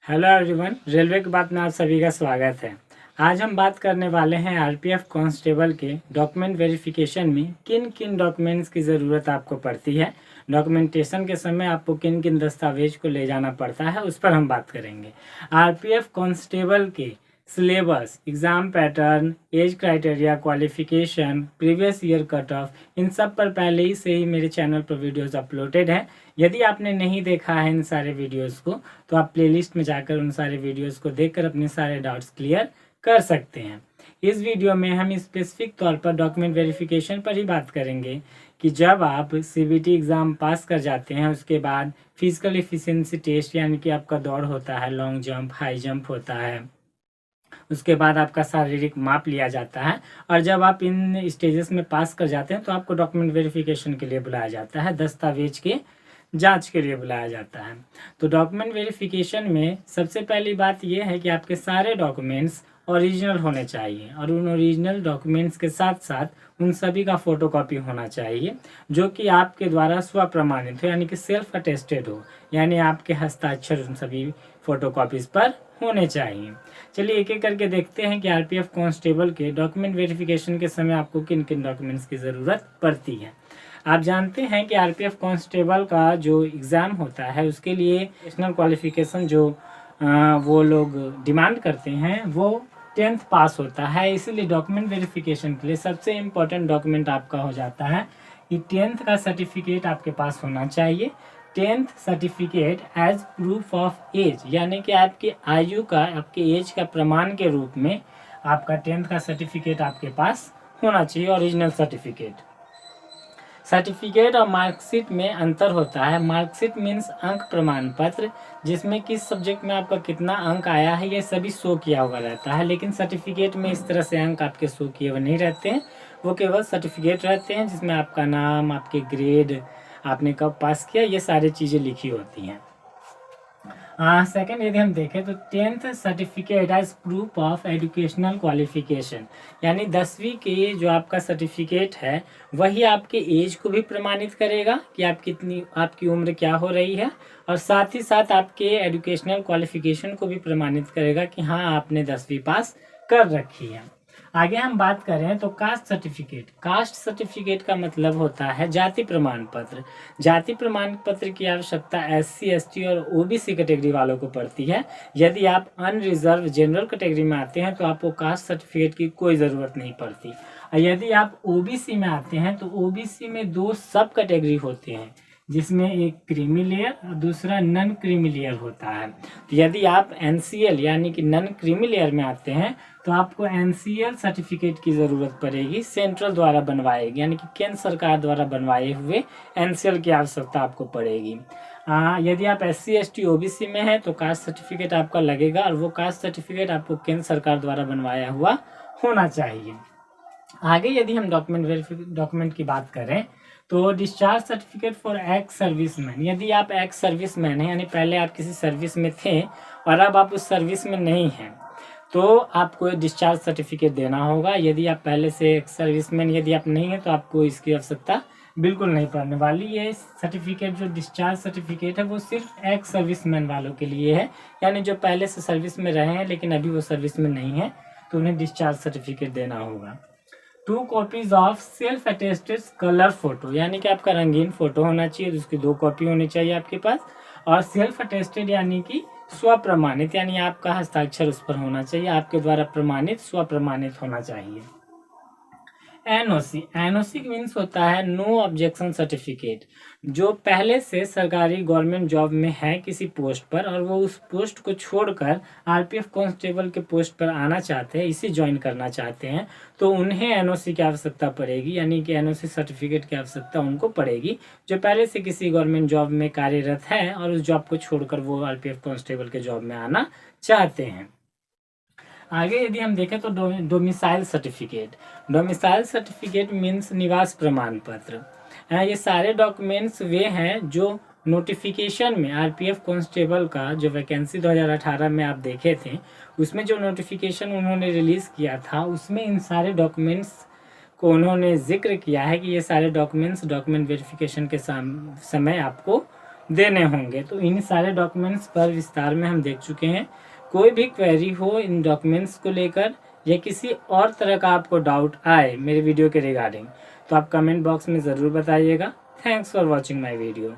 Hello everyone, railway की बात में आप सभी का स्वागत है। आज हम बात करने वाले हैं आरपीएफ कांस्टेबल के डॉक्यूमेंट वेरिफिकेशन में किन किन डॉक्यूमेंट्स की ज़रूरत आपको पड़ती है। डॉक्यूमेंटेशन के समय आपको किन किन दस्तावेज को ले जाना पड़ता है, उस पर हम बात करेंगे। आरपीएफ कांस्टेबल के syllabus, exam pattern, age criteria, qualification, previous year cut off, इन सब पर पहले ही से ही मेरे चैनल पर वीडियोस अपलोडेड हैं। यदि आपने नहीं देखा है इन सारे वीडियोस को, तो आप प्लेलिस्ट में जाकर उन सारे वीडियोस को देखकर अपने सारे डाउट्स क्लियर कर सकते हैं। इस वीडियो में हम स्पेसिफिक तौर पर डॉक्यूमेंट वेरिफिकेशन पर ही बात करेंगे कि जब आप सीबीटी एग्ज़ाम पास कर जाते हैं, उसके बाद फिजिकल एफिशिएंसी टेस्ट यानी कि आपका दौड़ होता है, लॉन्ग जंप, हाई जंप होता है, उसके बाद आपका शारीरिक माप लिया जाता है। और जब आप इन स्टेजेस में पास कर जाते हैं तो आपको डॉक्यूमेंट वेरिफिकेशन के लिए बुलाया जाता है, दस्तावेज के जांच के लिए बुलाया जाता है। तो डॉक्यूमेंट वेरिफिकेशन में सबसे पहली बात यह है कि आपके सारे डॉक्यूमेंट्स ओरिजिनल होने चाहिए और उन ओरिजिनल डॉक्यूमेंट्स के साथ साथ उन सभी का फोटोकॉपी होना चाहिए जो कि आपके द्वारा स्व प्रमाणित हो, यानी कि सेल्फ अटेस्टेड हो, यानी आपके हस्ताक्षर उन सभी फोटोकॉपीज पर होने चाहिए। चलिए एक एक करके देखते हैं कि आरपीएफ कांस्टेबल के डॉक्यूमेंट वेरिफिकेशन के समय आपको किन किन डॉक्यूमेंट्स की ज़रूरत पड़ती है। आप जानते हैं कि आरपीएफ कांस्टेबल का जो एग्ज़ाम होता है उसके लिए नेशनल क्वालिफिकेशन जो वो लोग डिमांड करते हैं वो 10th पास होता है। इसीलिए डॉक्यूमेंट वेरिफिकेशन के लिए सबसे इम्पोर्टेंट डॉक्यूमेंट आपका हो जाता है कि 10th का सर्टिफिकेट आपके पास होना चाहिए। 10th certificate as proof of age, यानी कि आपकी आयु का, आपके एज का प्रमाण के रूप में आपका 10th का सर्टिफिकेट आपके पास होना चाहिए, ओरिजिनल सर्टिफिकेट। सर्टिफिकेट और मार्कशीट में अंतर होता है। मार्कशीट मीन्स अंक प्रमाण पत्र, जिसमें किस सब्जेक्ट में आपका कितना अंक आया है ये सभी शो किया हुआ रहता है, लेकिन सर्टिफिकेट में इस तरह से अंक आपके शो किए हुए नहीं रहते हैं। वो केवल सर्टिफिकेट रहते हैं जिसमें आपका नाम, आपके ग्रेड, आपने कब पास किया, ये सारी चीज़ें लिखी होती हैं। सेकेंड यदि हम देखें तो 10th certificate as proof of educational qualification, यानी 10वीं के जो आपका सर्टिफिकेट है वही आपके एज को भी प्रमाणित करेगा कि आप कितनी, आपकी उम्र क्या हो रही है, और साथ ही साथ आपके एजुकेशनल क्वालिफिकेशन को भी प्रमाणित करेगा कि हाँ आपने 10वीं पास कर रखी है। आगे हम बात करें तो कास्ट सर्टिफिकेट। कास्ट सर्टिफिकेट का मतलब होता है जाति प्रमाण पत्र। जाति प्रमाण पत्र की आवश्यकता SC, ST और OBC कैटेगरी वालों को पड़ती है। यदि आप अनरिजर्व जनरल कैटेगरी में आते हैं तो आपको कास्ट सर्टिफिकेट की कोई ज़रूरत नहीं पड़ती। और यदि आप OBC में आते हैं तो OBC में 2 सब कैटेगरी होते हैं, जिसमें एक क्रीमी लेयर और दूसरा नन क्रीमी लेयर होता है। तो यदि आप NCL यानी कि नन क्रीमी लेयर में आते हैं तो आपको NCL सर्टिफिकेट की ज़रूरत पड़ेगी, सेंट्रल द्वारा बनवाएगी, यानी कि केंद्र सरकार द्वारा बनवाए हुए NCL की आवश्यकता आपको पड़ेगी। यदि आप SC, ST, OBC में हैं तो कास्ट सर्टिफिकेट आपका लगेगा और वो कास्ट सर्टिफिकेट आपको केंद्र सरकार द्वारा बनवाया हुआ होना चाहिए। आगे यदि हम डॉक्यूमेंट की बात करें तो discharge certificate for ex serviceman. यदि आप एक्स सर्विसमैन हैं, यानी पहले आप किसी सर्विस में थे और अब आप उस सर्विस में नहीं हैं, तो आपको डिस्चार्ज सर्टिफिकेट देना होगा। यदि आप पहले से एक्स सर्विसमैन यदि आप नहीं हैं तो आपको इसकी आवश्यकता बिल्कुल नहीं पड़ने वाली। ये सर्टिफिकेट जो डिस्चार्ज सर्टिफिकेट है वो सिर्फ एक्स सर्विसमैन वालों के लिए है, यानी जो पहले से सर्विस में रहे हैं लेकिन अभी वो सर्विस में नहीं है तो उन्हें डिस्चार्ज सर्टिफिकेट देना होगा। 2 copies of self attested colour photo, यानी कि आपका रंगीन फोटो होना चाहिए, उसकी 2 कॉपी होनी चाहिए आपके पास। और सेल्फ अटेस्टेड यानी कि स्व प्रमाणित, यानी आपका हस्ताक्षर उस पर होना चाहिए, आपके द्वारा प्रमाणित, स्व प्रमाणित होना चाहिए। NOC मीन्स होता है नो ऑब्जेक्शन सर्टिफिकेट। जो पहले से सरकारी गवर्नमेंट जॉब में है किसी पोस्ट पर और वो उस पोस्ट को छोड़कर आरपीएफ कांस्टेबल के पोस्ट पर आना चाहते हैं, इसे ज्वाइन करना चाहते हैं, तो उन्हें NOC की आवश्यकता पड़ेगी, यानी कि NOC सर्टिफिकेट की आवश्यकता उनको पड़ेगी जो पहले से किसी गवर्नमेंट जॉब में कार्यरत है और उस जॉब को छोड़कर वो आरपीएफ कांस्टेबल के जॉब में आना चाहते हैं। आगे यदि हम देखें तो domicile certificate. Domicile certificate means निवास प्रमाण पत्र। ये सारे डॉक्यूमेंट्स वे हैं जो नोटिफिकेशन में आरपीएफ कांस्टेबल का जो वैकेंसी 2018 में आप देखे थे, उसमें जो नोटिफिकेशन उन्होंने रिलीज़ किया था उसमें इन सारे डॉक्यूमेंट्स को उन्होंने जिक्र किया है कि ये सारे डॉक्यूमेंट्स डॉक्यूमेंट वेरिफिकेशन के समय आपको देने होंगे। तो इन सारे डॉक्यूमेंट्स पर विस्तार में हम देख चुके हैं। कोई भी क्वेरी हो इन डॉक्यूमेंट्स को लेकर या किसी और तरह का आपको डाउट आए मेरे वीडियो के रिगार्डिंग, तो आप कमेंट बॉक्स में ज़रूर बताइएगा। Thanks for watching my video.